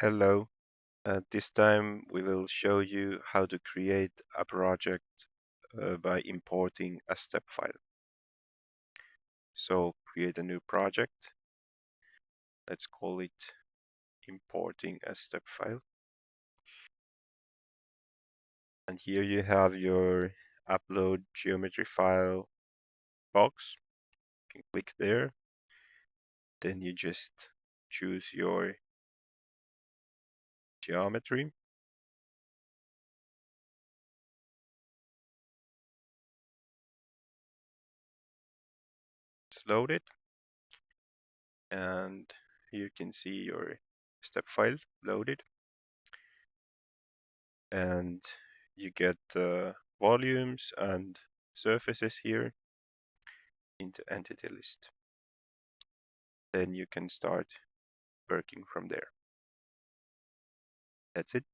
Hello. This time we will show you how to create a project by importing a step file. So create a new project. Let's call it importing a step file. And here you have your upload geometry file box. You can click there. Then you just choose your geometry. It's loaded. And you can see your step file loaded. And you get volumes and surfaces here into entity list. Then you can start working from there. That's it.